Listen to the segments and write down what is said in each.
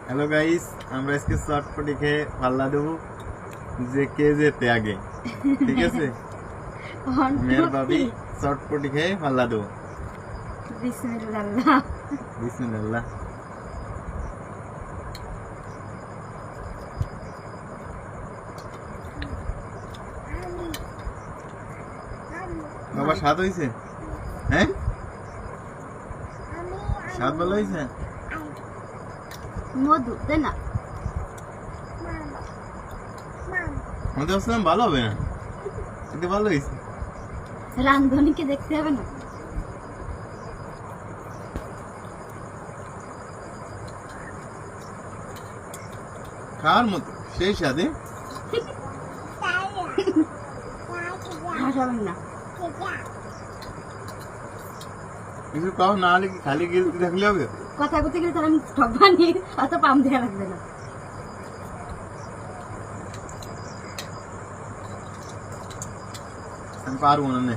Hello guys, আমরা আজকে চটপটি খেয়ে পাল্লা দেবো যে কে যেতে আগে। ঠিক আছে, মেয়ের ভাবি চটপটি খেয়ে পাল্লা দেবো। বিসমিল্লাহ বিসমিল্লাহ। বাবা স্বাদ হয়েছে? হ্যাঁ, স্বাদ ভালো হয়েছে। মধু দে না, আমি তো ভাবছিলাম ভালো হবে না, কিন্তু ভালো হয়েছে। রান্ধনীকে দেখতে হবে না। খাওয়ার মতো সেই স্বাদে। হাসাবেন না, কিছু খাও না হলে কি খালি গিলতে থাকলে হবে? কথা করতে গেলে তাহলে আমি ঠক বানিয়ে অত পাম দেওয়া লাগবে না। আমি পারবো না। নে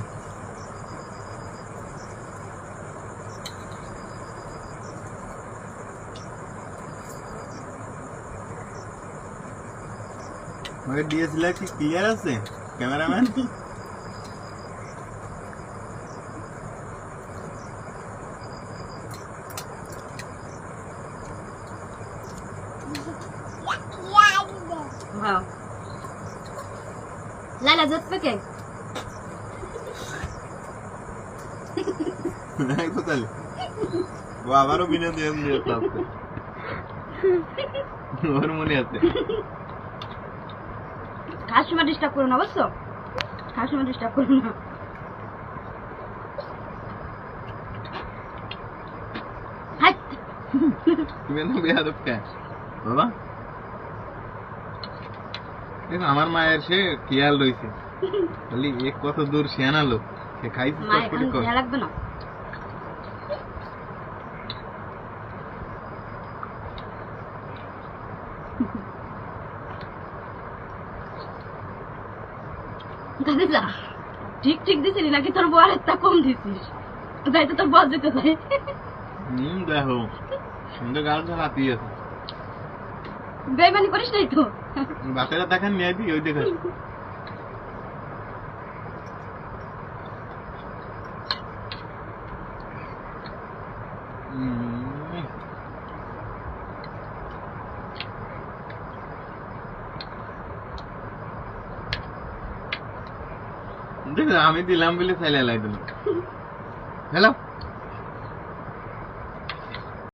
আমাকে ডিএসএলআর কি ক্লিয়ার আছে ক্যামেরাম্যান? হ্যাঁ লালা জত পেকে নাই তো তাহলে ও আবারও বিনা দিয়ে দিয়ে আসছে। ওর মনে আছে। খাওয়ার সময় ডিস্টার্ব করো না, বুঝছো? খাওয়ার সময় ডিস্টার্ব করো না। হাট তুমি না বেয়াদব কে বাবা? দেখো আমার মায়ের সে খেয়াল রয়েছে, খালি এক কত দূর শিয়ানা লোক, সে খাইছে মা চটপটি এখন কর। খেয়াল রাখবে না। দাদিজা ঠিক ঠিক দিছিলি নাকি তোর বউ আরেকটা কম দিছিস? তাই তো তোর বস যেতে চাই। দেখো সুন্দর গাল হাতি আছে। বেমানি করিস নাই তো? বাপেরা দেখান নিয়ে দিই ওই দেখাস। দেখ আমি দিলাম বলে ফেলে লাই দিলাম। হ্যালো